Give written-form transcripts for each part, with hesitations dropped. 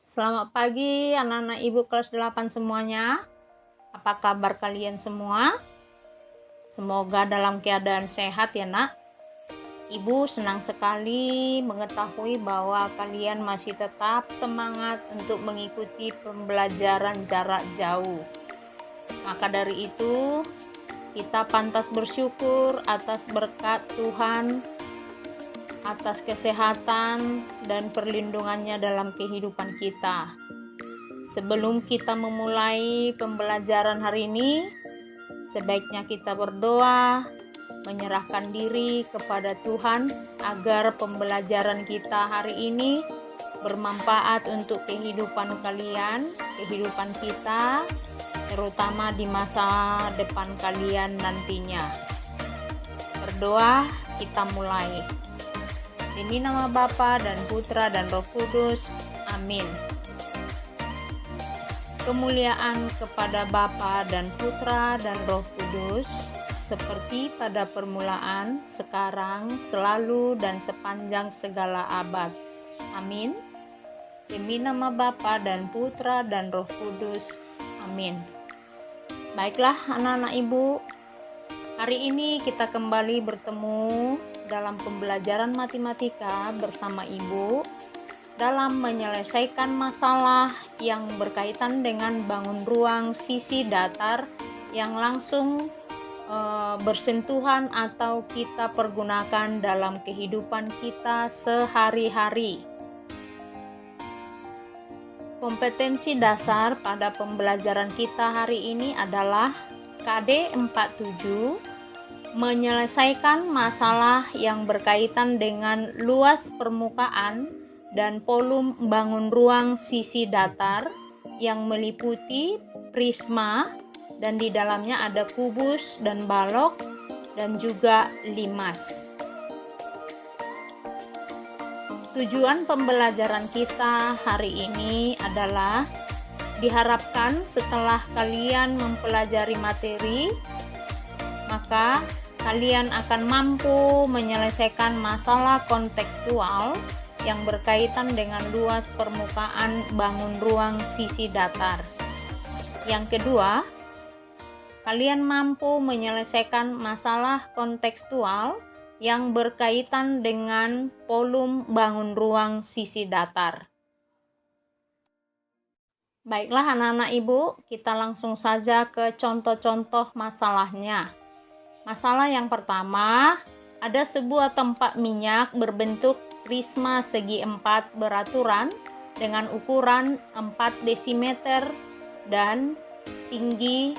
Selamat pagi anak-anak ibu kelas 8 semuanya. Apa kabar kalian semua? Semoga dalam keadaan sehat ya nak. Ibu senang sekali mengetahui bahwa kalian masih tetap semangat untuk mengikuti pembelajaran jarak jauh. Maka dari itu, kita pantas bersyukur atas berkat Tuhan, atas kesehatan dan perlindungannya dalam kehidupan kita. Sebelum kita memulai pembelajaran hari ini, sebaiknya kita berdoa, menyerahkan diri kepada Tuhan agar pembelajaran kita hari ini bermanfaat untuk kehidupan kalian, kehidupan kita, terutama di masa depan kalian nantinya. Berdoa, kita mulai. Demi nama Bapa dan Putra dan Roh Kudus. Amin. Kemuliaan kepada Bapa dan Putra dan Roh Kudus, seperti pada permulaan, sekarang, selalu, dan sepanjang segala abad. Amin. Demi nama Bapa dan Putra dan Roh Kudus. Amin. Baiklah anak-anak ibu, hari ini kita kembali bertemu dalam pembelajaran matematika bersama ibu dalam menyelesaikan masalah yang berkaitan dengan bangun ruang sisi datar yang langsung bersentuhan atau kita pergunakan dalam kehidupan kita sehari-hari. Kompetensi dasar pada pembelajaran kita hari ini adalah KD 47, menyelesaikan masalah yang berkaitan dengan luas permukaan dan volume bangun ruang sisi datar yang meliputi prisma dan di dalamnya ada kubus dan balok dan juga limas. Tujuan pembelajaran kita hari ini adalah diharapkan setelah kalian mempelajari materi, maka kalian akan mampu menyelesaikan masalah kontekstual yang berkaitan dengan luas permukaan bangun ruang sisi datar. Yang kedua, kalian mampu menyelesaikan masalah kontekstual yang berkaitan dengan volume bangun ruang sisi datar. Baiklah anak-anak ibu, kita langsung saja ke contoh-contoh masalahnya. Masalah yang pertama, ada sebuah tempat minyak berbentuk prisma segi 4 beraturan dengan ukuran 4 desimeter dan tinggi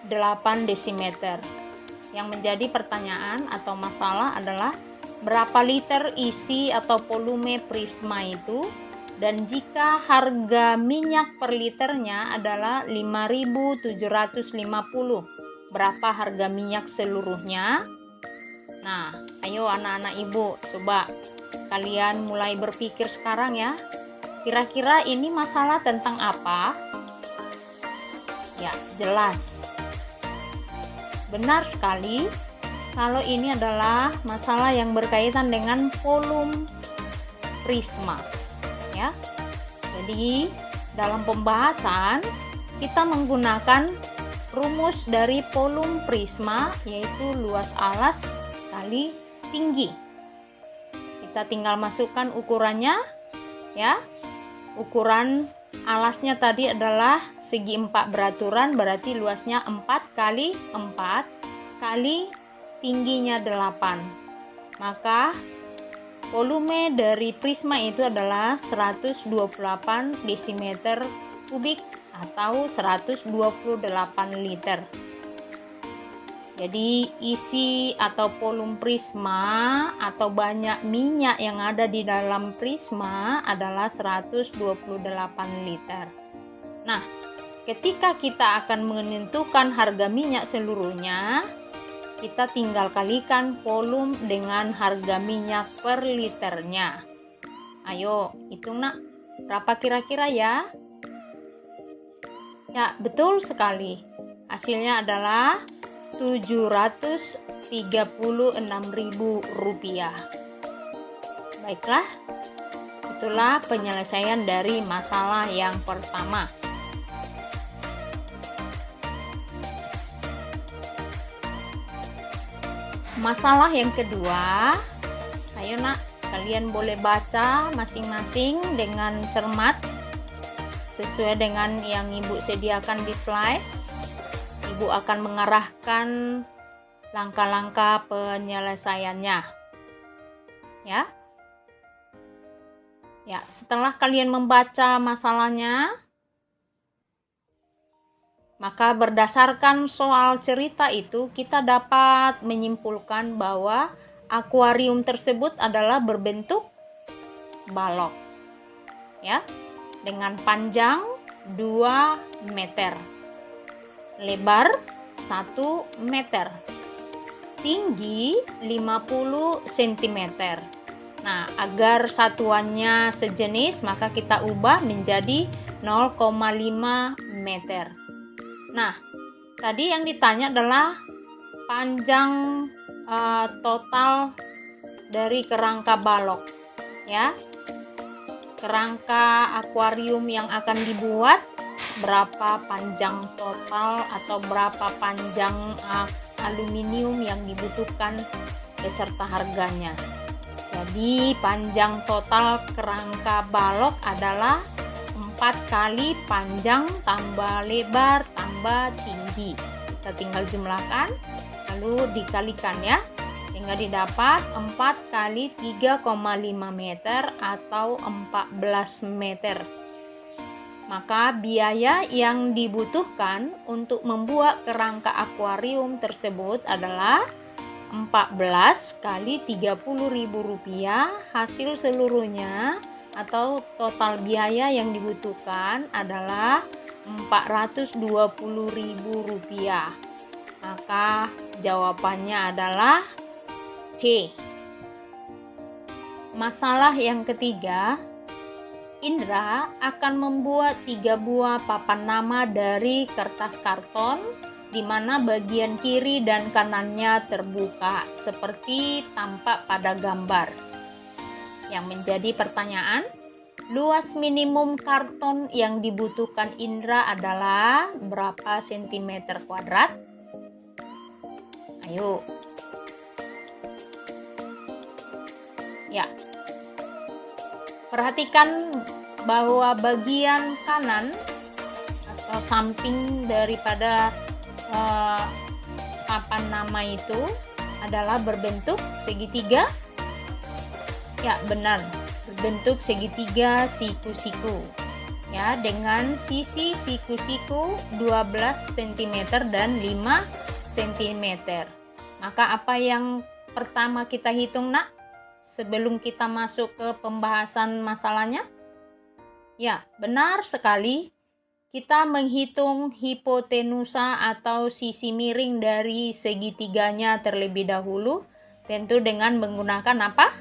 8 desimeter. Yang menjadi pertanyaan atau masalah adalah berapa liter isi atau volume prisma itu, dan jika harga minyak per liternya adalah 5.750, berapa harga minyak seluruhnya? Nah, ayo anak-anak ibu, coba kalian mulai berpikir sekarang ya. Kira-kira ini masalah tentang apa? Ya, jelas. Benar sekali, kalau ini adalah masalah yang berkaitan dengan volume prisma. Ya. Jadi, dalam pembahasan kita menggunakan rumus dari volume prisma, yaitu luas alas kali tinggi. Kita tinggal masukkan ukurannya ya. Ukuran alasnya tadi adalah segi 4 beraturan, berarti luasnya 4 kali 4 kali tingginya 8. Maka volume dari prisma itu adalah 128 desimeter kubik atau 128 liter. Jadi isi atau volume prisma atau banyak minyak yang ada di dalam prisma adalah 128 liter. Nah, ketika kita akan menentukan harga minyak seluruhnya, kita tinggal kalikan volume dengan harga minyak per liternya. Ayo, hitung nak, berapa kira-kira ya? Ya, betul sekali. Hasilnya adalah Rp736.000. Baiklah, itu Itulah penyelesaian dari masalah yang pertama. Masalah yang kedua, ayo nak, kalian boleh baca masing-masing dengan cermat sesuai dengan yang Ibu sediakan di slide. Ibu akan mengarahkan langkah-langkah penyelesaiannya. Ya. Ya, setelah kalian membaca masalahnya, maka berdasarkan soal cerita itu kita dapat menyimpulkan bahwa akuarium tersebut adalah berbentuk balok. Ya, dengan panjang 2 meter, lebar 1 meter, tinggi 50 cm. Nah, agar satuannya sejenis, maka kita ubah menjadi 0,5 meter. Nah, tadi yang ditanya adalah panjang total dari kerangka balok, ya. Kerangka akuarium yang akan dibuat, berapa panjang total atau berapa panjang aluminium yang dibutuhkan beserta harganya. Jadi panjang total kerangka balok adalah 4 kali panjang tambah lebar tambah tinggi. Kita tinggal jumlahkan lalu dikalikan ya, sehingga didapat 4 kali 3,5 meter atau 14 meter. Maka biaya yang dibutuhkan untuk membuat kerangka akuarium tersebut adalah 14 kali Rp30.000, hasil seluruhnya atau total biaya yang dibutuhkan adalah Rp420.000. Maka jawabannya adalah C. Masalah yang ketiga, Indra akan membuat 3 buah papan nama dari kertas karton di mana bagian kiri dan kanannya terbuka seperti tampak pada gambar. Yang menjadi pertanyaan, luas minimum karton yang dibutuhkan Indra adalah berapa sentimeter kuadrat? Ayo. Ya. Perhatikan bahwa bagian kanan atau samping daripada papan nama itu adalah berbentuk segitiga. Ya, benar. Berbentuk segitiga siku-siku. Ya, dengan sisi siku-siku 12 cm dan 5 cm. Maka apa yang pertama kita hitung, Nak? Sebelum kita masuk ke pembahasan masalahnya? Ya, benar sekali. Kita menghitung hipotenusa atau sisi miring dari segitiganya terlebih dahulu, tentu dengan menggunakan apa?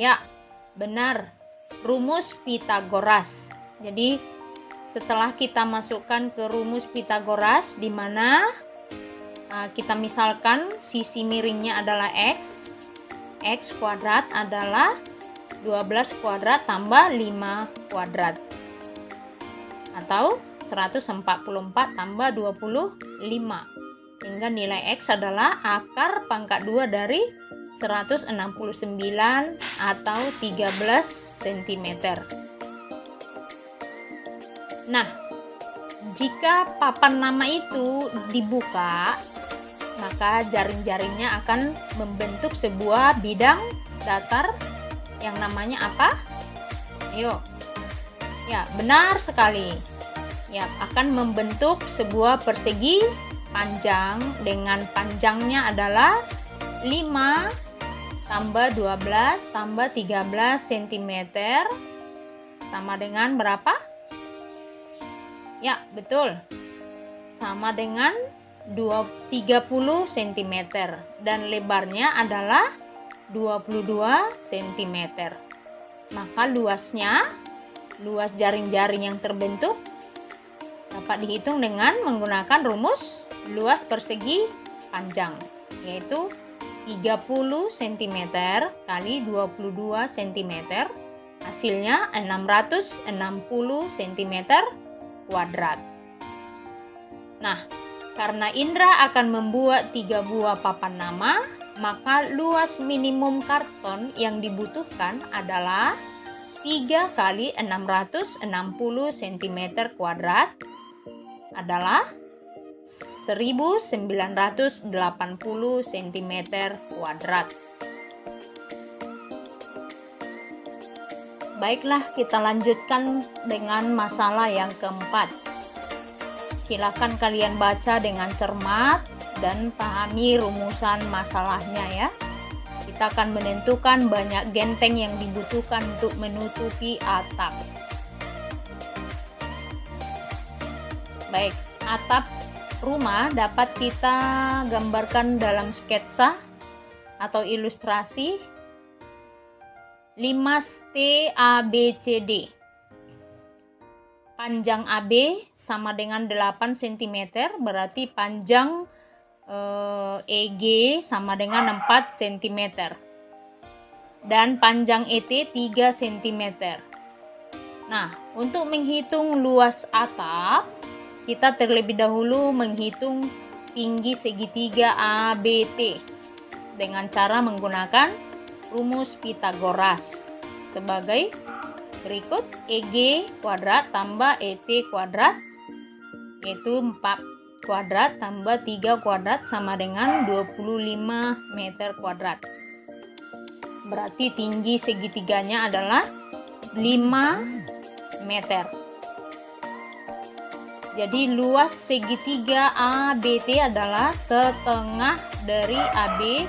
Ya, benar. Rumus Pythagoras. Jadi, setelah kita masukkan ke rumus Pythagoras, di mana kita misalkan sisi miringnya adalah X kuadrat adalah 12 kuadrat tambah 5 kuadrat. Atau 144 tambah 25. Sehingga nilai X adalah akar pangkat 2 dari 169 atau 13 cm. Nah, jika papan nama itu dibuka, maka jaring-jaringnya akan membentuk sebuah bidang datar yang namanya apa? Ayo. Ya, benar sekali. Ya, akan membentuk sebuah persegi panjang dengan panjangnya adalah 5 tambah 12 tambah 13 cm sama dengan berapa? Ya, betul. Sama dengan 30 cm dan lebarnya adalah 22 cm. Maka luas jaring-jaring yang terbentuk dapat dihitung dengan menggunakan rumus luas persegi panjang, yaitu 30 cm kali 22 cm. Hasilnya 660 cm kuadrat. Nah, karena Indra akan membuat 3 buah papan nama, maka luas minimum karton yang dibutuhkan adalah 3 kali 660 cm kuadrat adalah 1980 cm kuadrat. Baiklah, kita lanjutkan dengan masalah yang keempat. Silakan kalian baca dengan cermat dan pahami rumusan masalahnya ya. Kita akan menentukan banyak genteng yang dibutuhkan untuk menutupi atap. Baik, atap rumah dapat kita gambarkan dalam sketsa atau ilustrasi 5T ABCD. Panjang AB sama dengan 8 cm, berarti panjang EG sama dengan 4 cm. Dan panjang ET 3 cm. Nah, untuk menghitung luas atap, kita terlebih dahulu menghitung tinggi segitiga ABT dengan cara menggunakan rumus Pythagoras sebagai berikut: EG kuadrat tambah ET kuadrat, yaitu 4 kuadrat tambah 3 kuadrat sama dengan 25 meter kuadrat. Berarti tinggi segitiganya adalah 5 meter. Jadi luas segitiga ABT adalah setengah dari AB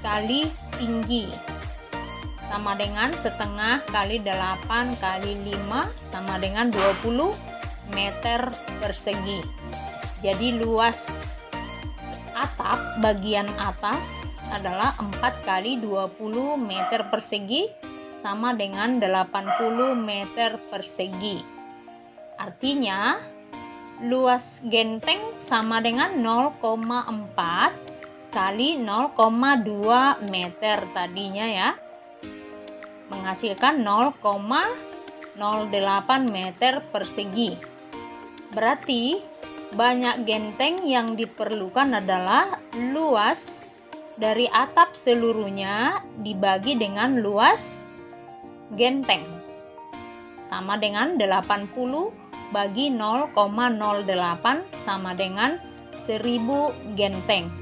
kali tinggi, sama dengan setengah kali 8 kali 5 sama dengan 20 meter persegi. Jadi luas atap bagian atas adalah 4 kali 20 meter persegi sama dengan 80 meter persegi. Artinya luas genteng sama dengan 0,4 kali 0,2 meter tadinya ya, menghasilkan 0,08 meter persegi. Berarti banyak genteng yang diperlukan adalah luas dari atap seluruhnya dibagi dengan luas genteng, sama dengan 80 bagi 0,08 sama dengan 1000 genteng.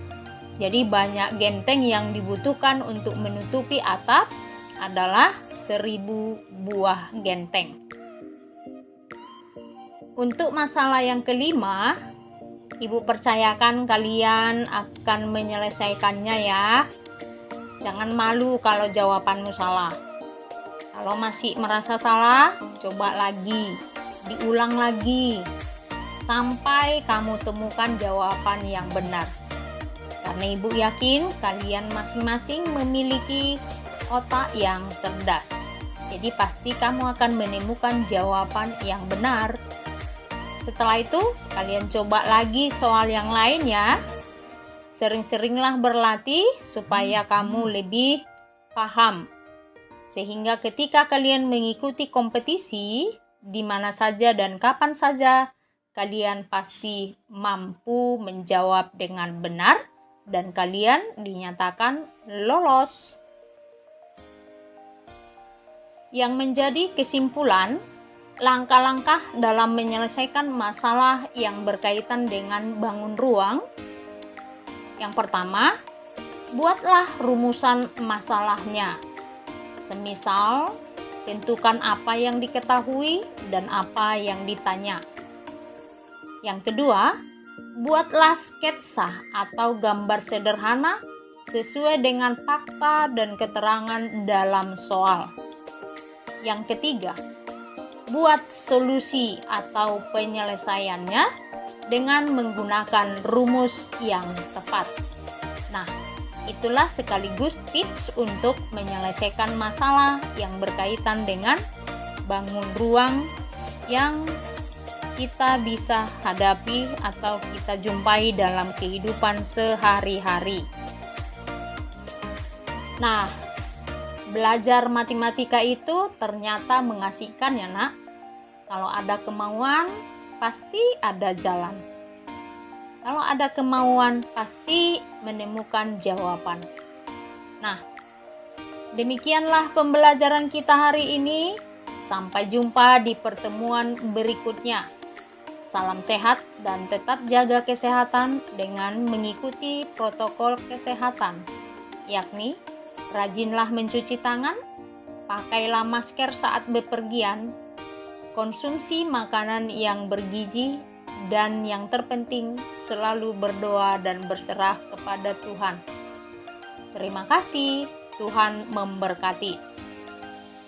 Jadi banyak genteng yang dibutuhkan untuk menutupi atap adalah 1000 buah genteng. Untuk masalah yang kelima, Ibu percayakan kalian akan menyelesaikannya ya. Jangan malu kalau jawabanmu salah. Kalau masih merasa salah, coba lagi, diulang lagi, sampai kamu temukan jawaban yang benar. Karena Ibu yakin kalian masing-masing memiliki otak yang cerdas. Jadi pasti kamu akan menemukan jawaban yang benar. Setelah itu, kalian coba lagi soal yang lain ya. Sering-seringlah berlatih supaya kamu lebih paham. Sehingga ketika kalian mengikuti kompetisi, di mana saja dan kapan saja, kalian pasti mampu menjawab dengan benar dan kalian dinyatakan lolos. Yang menjadi kesimpulan, langkah-langkah dalam menyelesaikan masalah yang berkaitan dengan bangun ruang. Yang pertama, buatlah rumusan masalahnya. Semisal, tentukan apa yang diketahui dan apa yang ditanya. Yang kedua, buatlah sketsa atau gambar sederhana sesuai dengan fakta dan keterangan dalam soal. Yang ketiga, buat solusi atau penyelesaiannya dengan menggunakan rumus yang tepat. Nah, itulah sekaligus tips untuk menyelesaikan masalah yang berkaitan dengan bangun ruang yang kita bisa hadapi atau kita jumpai dalam kehidupan sehari-hari. Nah, Belajar matematika itu ternyata mengasihkan ya nak. Kalau ada kemauan, pasti ada jalan. Kalau ada kemauan, pasti menemukan jawaban. Nah, demikianlah pembelajaran kita hari ini. Sampai jumpa di pertemuan berikutnya. Salam sehat dan tetap jaga kesehatan dengan mengikuti protokol kesehatan, yakni rajinlah mencuci tangan, pakailah masker saat bepergian, konsumsi makanan yang bergizi, dan yang terpenting selalu berdoa dan berserah kepada Tuhan. Terima kasih, Tuhan memberkati.